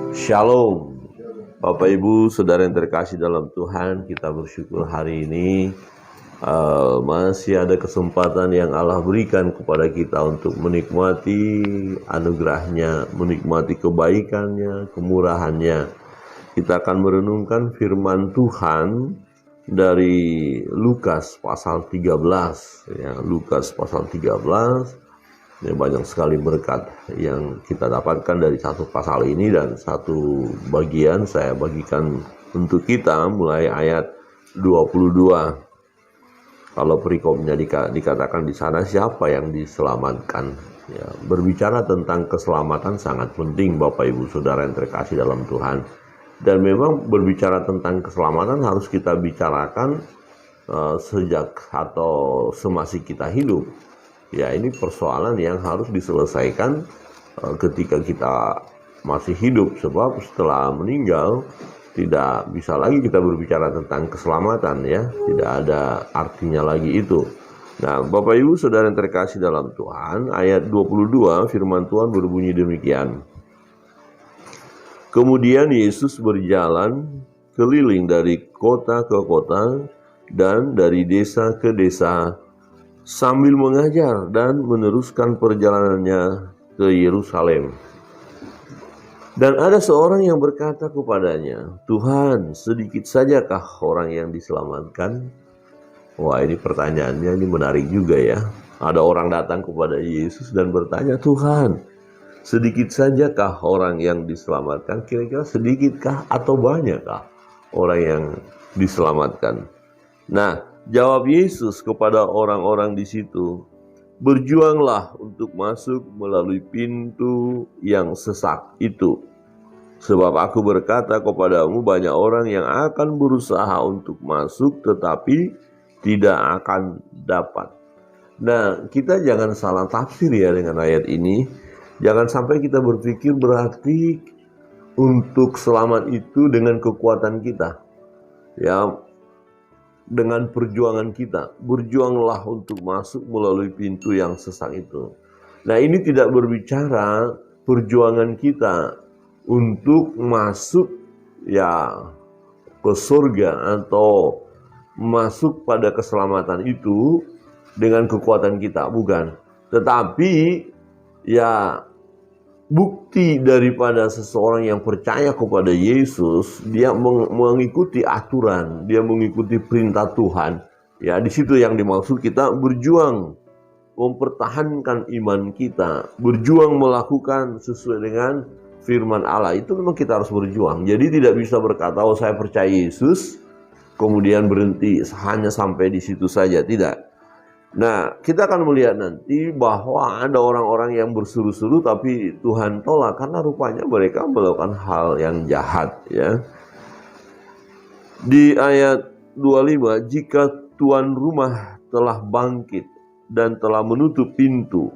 Shalom, Bapak Ibu, Saudara yang terkasih dalam Tuhan. Kita bersyukur hari ini masih ada kesempatan yang Allah berikan kepada kita untuk menikmati anugerahnya, menikmati kebaikannya, kemurahannya. Kita akan merenungkan firman Tuhan dari Lukas pasal 13. Ya, Lukas pasal 13. Ya, banyak sekali berkat yang kita dapatkan dari satu pasal ini, dan satu bagian saya bagikan untuk kita mulai ayat 22. Kalau perikopnya dikatakan di sana, siapa yang diselamatkan? Ya, berbicara tentang keselamatan sangat penting, Bapak Ibu Saudara yang terkasih dalam Tuhan. Dan memang berbicara tentang keselamatan harus kita bicarakan sejak atau semasih kita hidup. Ya, ini persoalan yang harus diselesaikan ketika kita masih hidup, sebab setelah meninggal tidak bisa lagi kita berbicara tentang keselamatan, ya. Tidak ada artinya lagi itu. Nah, Bapak Ibu Saudara yang terkasih dalam Tuhan, ayat 22 firman Tuhan berbunyi demikian. Kemudian Yesus berjalan keliling dari kota ke kota dan dari desa ke desa, sambil mengajar dan meneruskan perjalanannya ke Yerusalem. Dan ada seorang yang berkata kepadanya, "Tuhan, sedikit sajakah orang yang diselamatkan?" Wah, ini pertanyaannya ini menarik juga ya. Ada orang datang kepada Yesus dan bertanya, "Tuhan, sedikit sajakah orang yang diselamatkan?" Kira-kira sedikitkah atau banyakkah orang yang diselamatkan? Nah, jawab Yesus kepada orang-orang di situ, "Berjuanglah untuk masuk melalui pintu yang sesak itu. Sebab aku berkata kepadamu, banyak orang yang akan berusaha untuk masuk tetapi tidak akan dapat." Nah, kita jangan salah tafsir ya dengan ayat ini. Jangan sampai kita berpikir berarti untuk selamat itu dengan kekuatan kita. Ya, dengan perjuangan kita. Berjuanglah untuk masuk melalui pintu yang sesak itu. Nah, ini tidak berbicara perjuangan kita untuk masuk ya ke surga atau masuk pada keselamatan itu dengan kekuatan kita, bukan. Tetapi ya, bukti daripada seseorang yang percaya kepada Yesus, dia mengikuti aturan, dia mengikuti perintah Tuhan. Ya, di situ yang dimaksud kita berjuang, mempertahankan iman kita, berjuang melakukan sesuai dengan firman Allah. Itu memang kita harus berjuang. Jadi tidak bisa berkata, "Oh, saya percaya Yesus," kemudian berhenti hanya sampai di situ saja. Tidak. Nah, kita akan melihat nanti bahwa ada orang-orang yang berseru-seru tapi Tuhan tolak karena rupanya mereka melakukan hal yang jahat, ya. Di ayat 25, "Jika tuan rumah telah bangkit dan telah menutup pintu,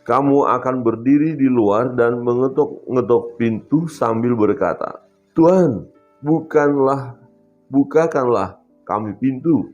kamu akan berdiri di luar dan mengetok-ngetok pintu sambil berkata, 'Tuhan, bukakanlah kami pintu.'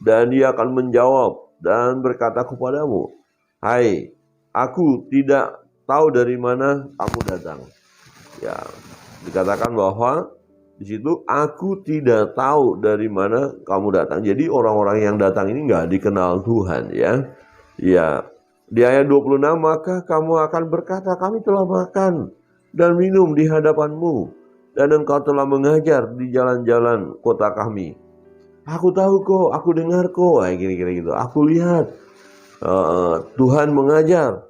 Dan dia akan menjawab dan berkata kepadamu, 'Hai, aku tidak tahu dari mana kamu datang.'" Ya, dikatakan bahwa di situ aku tidak tahu dari mana kamu datang. Jadi orang-orang yang datang ini nggak dikenal Tuhan, ya. Ya, di ayat 26, "Maka kamu akan berkata, 'Kami telah makan dan minum di hadapanmu, dan engkau telah mengajar di jalan-jalan kota kami. Aku tahu kok, aku dengar kok,' kira-kira gitu. 'Aku lihat Tuhan mengajar.'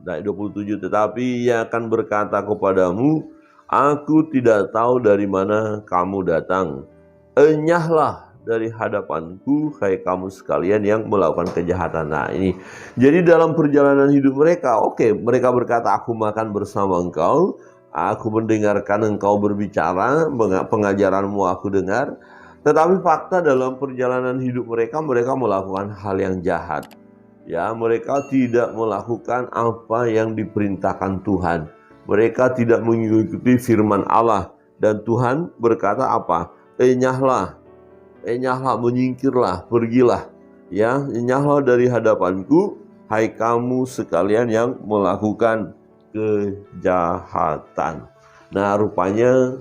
Ayat 27, "Tetapi ia akan berkata kepadamu, 'Aku tidak tahu dari mana kamu datang. Enyahlah dari hadapanku, hai kamu sekalian yang melakukan kejahatan.'" Nah, ini jadi dalam perjalanan hidup mereka, mereka berkata, "Aku makan bersama engkau, aku mendengarkan engkau berbicara, pengajaranmu aku dengar." Tetapi fakta dalam perjalanan hidup mereka melakukan hal yang jahat. Ya, mereka tidak melakukan apa yang diperintahkan Tuhan. Mereka tidak mengikuti firman Allah. Dan Tuhan berkata apa? Enyahlah, menyingkirlah, pergilah. Ya, enyahlah dari hadapanku, hai kamu sekalian yang melakukan kejahatan. Nah, rupanya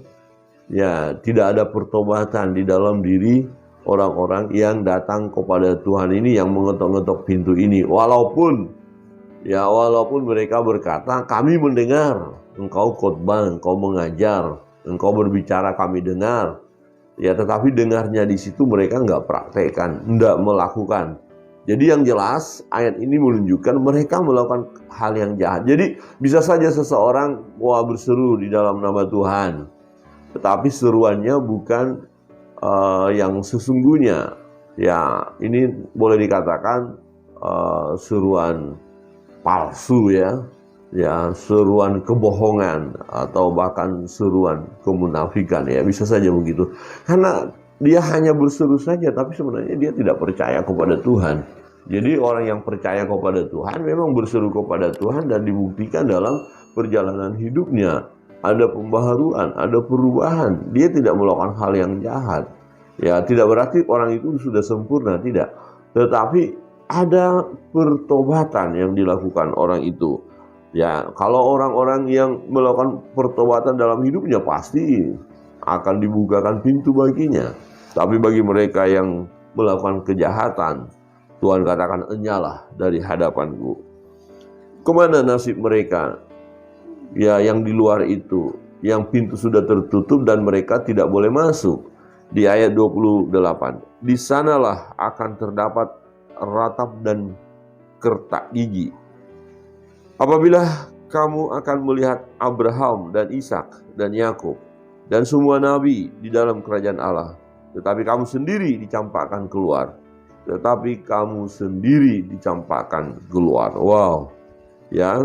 ya tidak ada pertobatan di dalam diri orang-orang yang datang kepada Tuhan ini, yang mengetok-ngetok pintu ini. Walaupun mereka berkata, kami mendengar engkau khotbah, engkau mengajar, engkau berbicara, kami dengar. Ya, tetapi dengarnya di situ mereka nggak praktekkan, nggak melakukan. Jadi yang jelas ayat ini menunjukkan mereka melakukan hal yang jahat. Jadi bisa saja seseorang berseru di dalam nama Tuhan, tetapi seruannya bukan yang sesungguhnya. Ya, ini boleh dikatakan seruan palsu ya, seruan kebohongan atau bahkan seruan kemunafikan ya, bisa saja begitu. Karena dia hanya berseru saja, tapi sebenarnya dia tidak percaya kepada Tuhan. Jadi orang yang percaya kepada Tuhan memang berseru kepada Tuhan dan dibuktikan dalam perjalanan hidupnya. Ada pembaharuan, ada perubahan. Dia tidak melakukan hal yang jahat. Ya, tidak berarti orang itu sudah sempurna, tidak. Tetapi ada pertobatan yang dilakukan orang itu. Ya, kalau orang-orang yang melakukan pertobatan dalam hidupnya pasti akan dibukakan pintu baginya. Tapi bagi mereka yang melakukan kejahatan, Tuhan katakan, enyalah dari hadapanku. Kemana nasib mereka? Ya, yang di luar itu, yang pintu sudah tertutup dan mereka tidak boleh masuk. Di ayat 28, di sanalah akan terdapat ratap dan kertak gigi. Apabila kamu akan melihat Abraham dan Ishak dan Yakub dan semua nabi di dalam kerajaan Allah, tetapi kamu sendiri dicampakkan keluar. Wow, ya.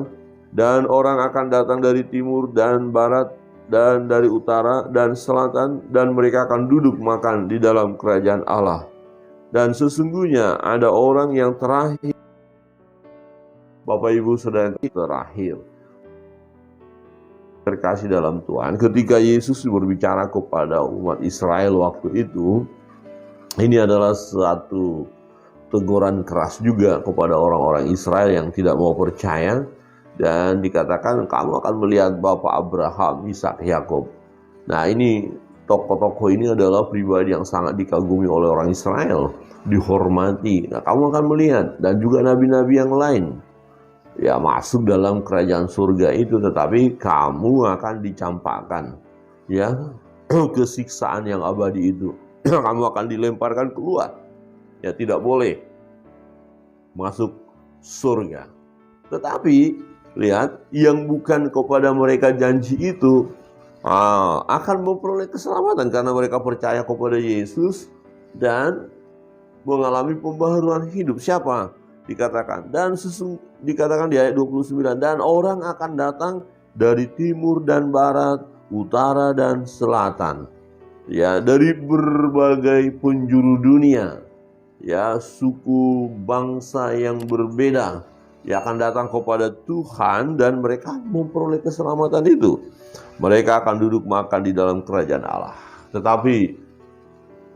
Dan orang akan datang dari timur dan barat dan dari utara dan selatan, dan mereka akan duduk makan di dalam kerajaan Allah. Dan sesungguhnya ada orang yang terakhir, Bapak Ibu Saudara, terakhir terkasih dalam Tuhan. Ketika Yesus berbicara kepada umat Israel waktu itu, ini adalah satu teguran keras juga kepada orang-orang Israel yang tidak mau percaya. Dan dikatakan, kamu akan melihat Bapak Abraham, Ishak, Yakub. Nah, ini tokoh-tokoh ini adalah pribadi yang sangat dikagumi oleh orang Israel, dihormati. Nah, kamu akan melihat, dan juga nabi-nabi yang lain ya masuk dalam kerajaan surga itu, tetapi kamu akan dicampakkan ya ke siksaan yang abadi itu. Kamu akan dilemparkan keluar. Ya, tidak boleh masuk surga. Tetapi lihat, yang bukan kepada mereka janji itu akan memperoleh keselamatan karena mereka percaya kepada Yesus dan mengalami pembaharuan hidup. Siapa? Dikatakan di ayat 29, dan orang akan datang dari timur dan barat, utara dan selatan. Ya, dari berbagai penjuru dunia. Ya, suku bangsa yang berbeda yang akan datang kepada Tuhan dan mereka memperoleh keselamatan itu. Mereka akan duduk makan di dalam kerajaan Allah. Tetapi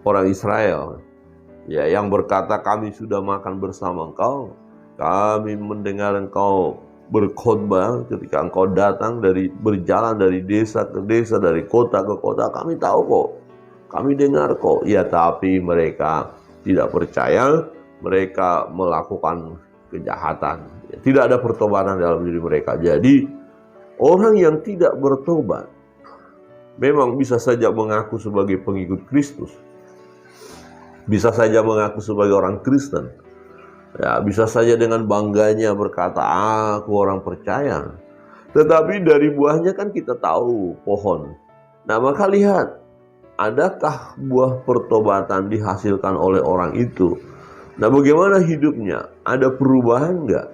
orang Israel ya yang berkata, kami sudah makan bersama engkau, kami mendengar engkau berkhotbah ketika engkau datang berjalan dari desa ke desa, dari kota ke kota, kami tahu kok, kami dengar kok. Ya, tapi mereka tidak percaya, mereka melakukan kejahatan. Tidak ada pertobatan dalam diri mereka. Jadi orang yang tidak bertobat memang bisa saja mengaku sebagai pengikut Kristus, bisa saja mengaku sebagai orang Kristen, ya, bisa saja dengan bangganya berkata, aku orang percaya. Tetapi dari buahnya kan kita tahu pohon. Nah, maka lihat, adakah buah pertobatan dihasilkan oleh orang itu? Nah, bagaimana hidupnya? Ada perubahan enggak?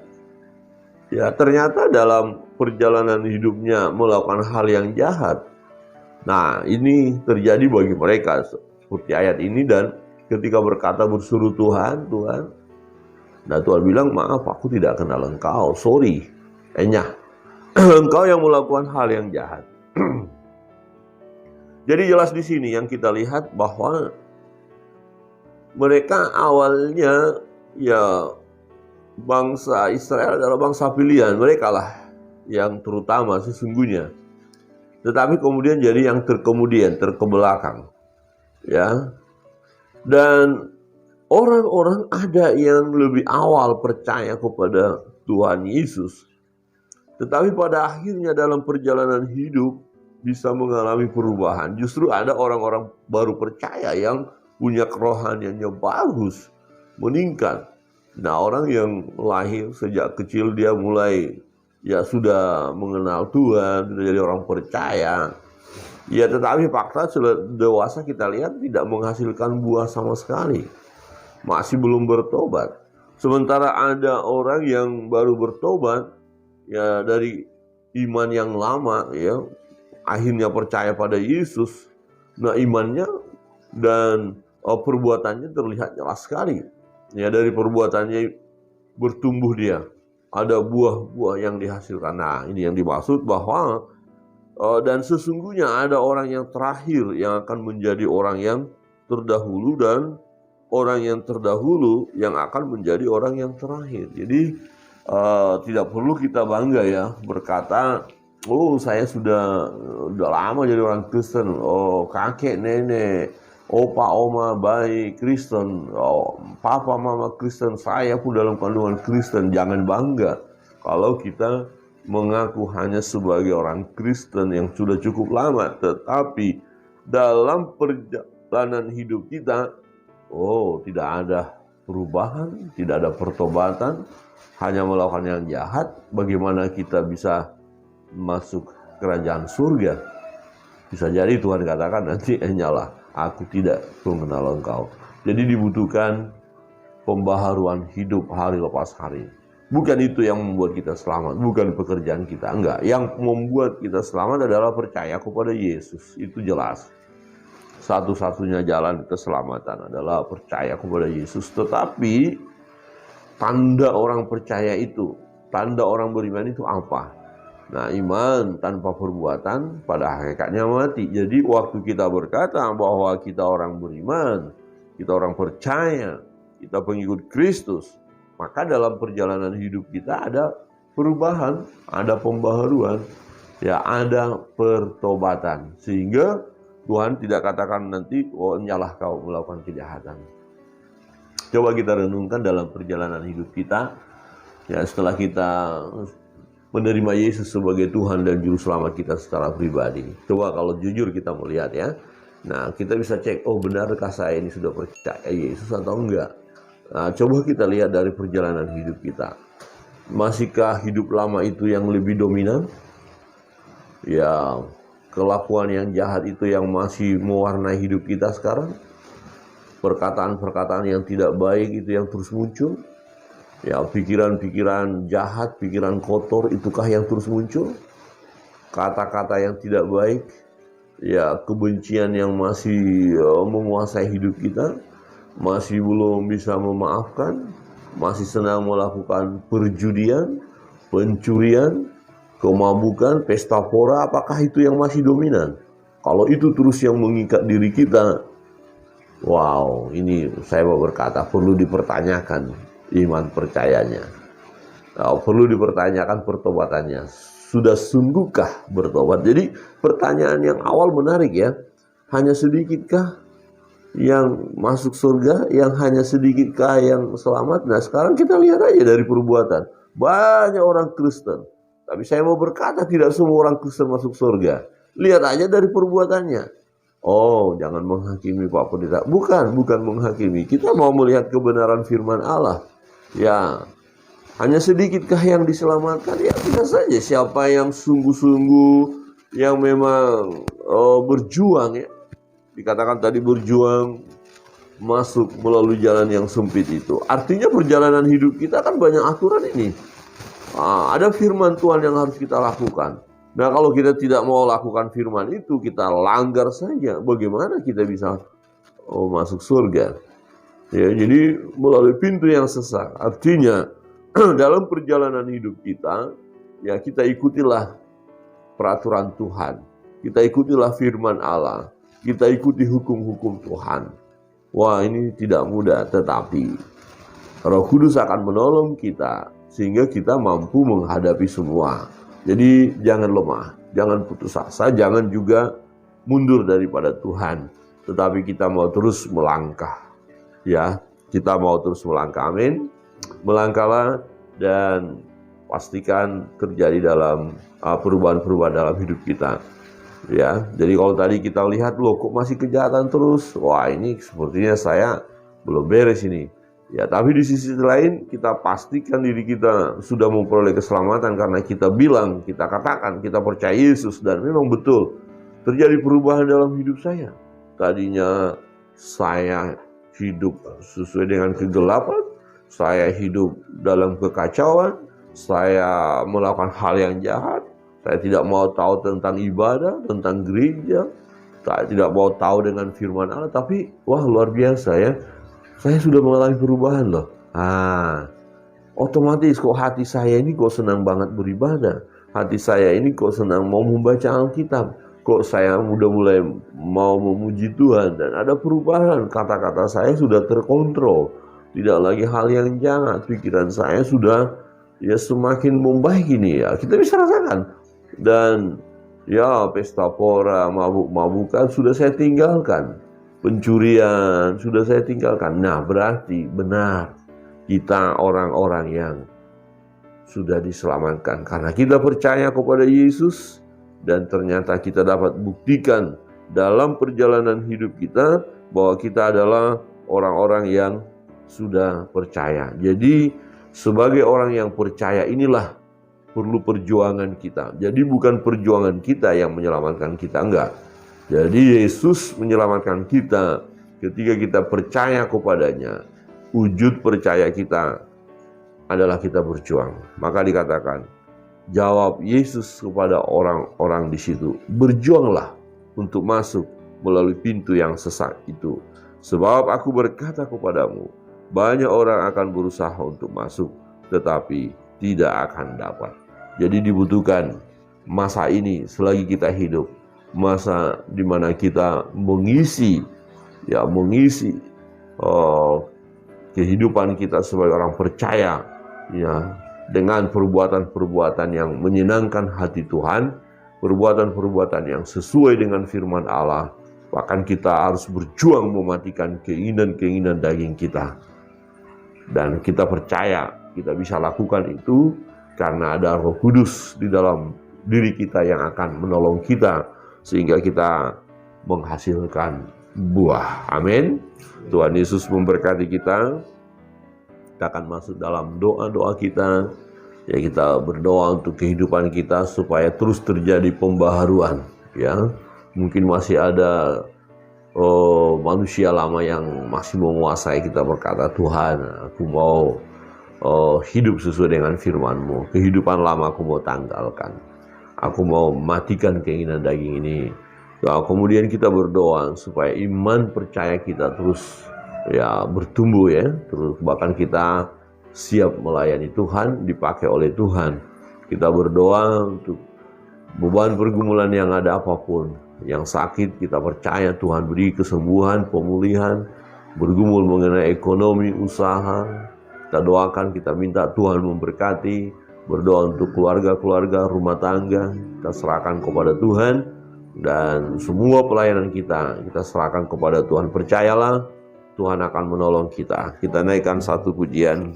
Ya, ternyata dalam perjalanan hidupnya melakukan hal yang jahat. Nah, ini terjadi bagi mereka seperti ayat ini. Dan ketika berkata berseru Tuhan, nah Tuhan bilang, maaf, aku tidak kenal engkau, sorry, engkau yang melakukan hal yang jahat. Jadi jelas di sini yang kita lihat bahwa mereka awalnya ya bangsa Israel adalah bangsa pilihan, mereka lah yang terutama sesungguhnya. tetapi kemudian jadi yang terkemudian, terkebelakang. Ya. Dan orang-orang ada yang lebih awal percaya kepada Tuhan Yesus, tetapi pada akhirnya dalam perjalanan hidup bisa mengalami perubahan. Justru ada orang-orang baru percaya yang punya kerohaniannya bagus, meningkat. Nah, orang yang lahir sejak kecil dia mulai sudah mengenal Tuhan, sudah jadi orang percaya. Ya, tetapi fakta sudah dewasa kita lihat tidak menghasilkan buah sama sekali. Masih belum bertobat. Sementara ada orang yang baru bertobat ya dari iman yang lama, ya akhirnya percaya pada Yesus. Nah, imannya dan perbuatannya terlihat jelas sekali. Ya, dari perbuatannya bertumbuh dia. Ada buah-buah yang dihasilkan. Nah, ini yang dimaksud bahwa dan sesungguhnya ada orang yang terakhir yang akan menjadi orang yang terdahulu, dan orang yang terdahulu yang akan menjadi orang yang terakhir. Jadi tidak perlu kita bangga ya berkata, oh saya sudah lama jadi orang Kristen, oh kakek nenek, opa oma baik Kristen, oh papa mama Kristen, saya pun dalam kandungan Kristen. Jangan bangga kalau kita mengaku hanya sebagai orang Kristen yang sudah cukup lama, tetapi dalam perjalanan hidup kita, tidak ada perubahan, tidak ada pertobatan, hanya melakukan yang jahat. Bagaimana kita bisa masuk kerajaan surga? Bisa jadi Tuhan katakan nanti nyalah, aku tidak mengenal engkau. Jadi dibutuhkan pembaharuan hidup hari lepas hari. Bukan itu yang membuat kita selamat, bukan pekerjaan kita, enggak. Yang membuat kita selamat adalah percaya kepada Yesus, itu jelas. Satu-satunya jalan keselamatan adalah percaya kepada Yesus. Tetapi tanda orang percaya itu, tanda orang beriman itu apa? Nah, iman tanpa perbuatan pada hakikatnya mati. Jadi waktu kita berkata bahwa kita orang beriman, kita orang percaya, kita pengikut Kristus, maka dalam perjalanan hidup kita ada perubahan, ada pembaharuan, ya ada pertobatan. Sehingga Tuhan tidak katakan nanti, nyalah kau melakukan kejahatan. Coba kita renungkan dalam perjalanan hidup kita, ya setelah kita menerima Yesus sebagai Tuhan dan Juru Selamat kita secara pribadi. Coba kalau jujur kita melihat ya. Nah, kita bisa cek, benarkah saya ini sudah percaya Yesus atau enggak? Nah, coba kita lihat dari perjalanan hidup kita. Masihkah hidup lama itu yang lebih dominan? Ya, kelakuan yang jahat itu yang masih mewarnai hidup kita sekarang? Perkataan-perkataan yang tidak baik itu yang terus muncul? Ya, pikiran-pikiran jahat, pikiran kotor itukah yang terus muncul? Kata-kata yang tidak baik? Ya, kebencian yang masih menguasai hidup kita? Masih belum bisa memaafkan, masih senang melakukan perjudian, pencurian, kemabukan, pesta pora, apakah itu yang masih dominan? Kalau itu terus yang mengikat diri kita, ini saya mau berkata perlu dipertanyakan iman percayanya. Perlu dipertanyakan pertobatannya. Sudah sungguhkah bertobat? Jadi pertanyaan yang awal menarik ya. Hanya sedikitkah yang masuk surga, yang hanya sedikitkah yang selamat? Nah, sekarang kita lihat aja dari perbuatan. Banyak orang Kristen, tapi saya mau berkata tidak semua orang Kristen masuk surga. Lihat aja dari perbuatannya. Jangan menghakimi Pak Pendeta. Bukan menghakimi. Kita mau melihat kebenaran firman Allah. Ya, hanya sedikitkah yang diselamatkan? Ya, tidak saja. Siapa yang sungguh-sungguh, yang memang berjuang ya. Dikatakan tadi berjuang masuk melalui jalan yang sempit itu. Artinya perjalanan hidup kita kan banyak aturan ini. Ada firman Tuhan yang harus kita lakukan. Nah, kalau kita tidak mau lakukan firman itu, kita langgar saja. Bagaimana kita bisa masuk surga? Ya, jadi melalui pintu yang sesat. Artinya dalam perjalanan hidup kita, ya kita ikutilah peraturan Tuhan. Kita ikutilah firman Allah. Kita ikuti hukum-hukum Tuhan. Ini tidak mudah, tetapi Roh Kudus akan menolong kita sehingga kita mampu menghadapi semua. Jadi jangan lemah. jangan putus asa, jangan juga mundur daripada Tuhan, tetapi kita mau terus melangkah. Ya, kita mau terus melangkah. Amin. Melangkahlah dan pastikan terjadi dalam perubahan-perubahan dalam hidup kita. Ya, jadi kalau tadi kita lihat, loh kok masih kejahatan terus? Wah, ini sepertinya saya belum beres ini. Ya, tapi di sisi lain kita pastikan diri kita sudah memperoleh keselamatan karena kita bilang, kita katakan, kita percaya Yesus, dan memang betul terjadi perubahan dalam hidup saya. Tadinya saya hidup sesuai dengan kegelapan, saya hidup dalam kekacauan, saya melakukan hal yang jahat, saya tidak mau tahu tentang ibadah, tentang gereja, saya tidak mau tahu dengan firman Allah, tapi wah luar biasa ya, saya sudah mengalami perubahan loh. Otomatis kok hati saya ini kok senang banget beribadah, hati saya ini kok senang mau membaca Alkitab, kok saya udah mulai mau memuji Tuhan, dan ada perubahan, kata-kata saya sudah terkontrol, tidak lagi hal yang jahat, pikiran saya sudah ya semakin membaik ini ya, kita bisa rasakan. Dan ya pesta pora, mabuk-mabukan sudah saya tinggalkan, pencurian sudah saya tinggalkan. Nah, berarti benar kita orang-orang yang sudah diselamatkan karena kita percaya kepada Yesus, dan ternyata kita dapat buktikan dalam perjalanan hidup kita bahwa kita adalah orang-orang yang sudah percaya. Jadi sebagai orang yang percaya inilah perlu perjuangan kita. Jadi bukan perjuangan kita yang menyelamatkan kita, enggak. Jadi Yesus menyelamatkan kita ketika kita percaya kepadanya. Wujud percaya kita adalah kita berjuang. Maka dikatakan, jawab Yesus kepada orang-orang di situ, berjuanglah untuk masuk melalui pintu yang sesak itu. Sebab aku berkata kepadamu, banyak orang akan berusaha untuk masuk, tetapi tidak akan dapat. Jadi dibutuhkan masa ini selagi kita hidup, masa di mana kita mengisi kehidupan kita sebagai orang percaya ya, dengan perbuatan-perbuatan yang menyenangkan hati Tuhan, perbuatan-perbuatan yang sesuai dengan firman Allah. Bahkan kita harus berjuang mematikan keinginan-keinginan daging kita. Dan kita percaya kita bisa lakukan itu karena ada Roh Kudus di dalam diri kita yang akan menolong kita sehingga kita menghasilkan buah. Amin. Tuhan Yesus memberkati kita. Kita akan masuk dalam doa-doa kita. Ya, kita berdoa untuk kehidupan kita supaya terus terjadi pembaharuan. Ya, mungkin masih ada manusia lama yang masih menguasai. Kita berkata, Tuhan, aku mau hidup sesuai dengan firman-Mu. Kehidupan lama aku mau tanggalkan. Aku mau matikan keinginan daging ini. Ya, kemudian kita berdoa supaya iman percaya kita terus ya bertumbuh ya. Terus bahkan kita siap melayani Tuhan, dipakai oleh Tuhan. Kita berdoa untuk beban pergumulan yang ada apapun. Yang sakit kita percaya Tuhan beri kesembuhan, pemulihan. Bergumul mengenai ekonomi, usaha, kita doakan, kita minta Tuhan memberkati. Berdoa untuk keluarga-keluarga, rumah tangga, kita serahkan kepada Tuhan. Dan semua pelayanan kita serahkan kepada Tuhan. Percayalah, Tuhan akan menolong kita. Kita naikkan satu pujian.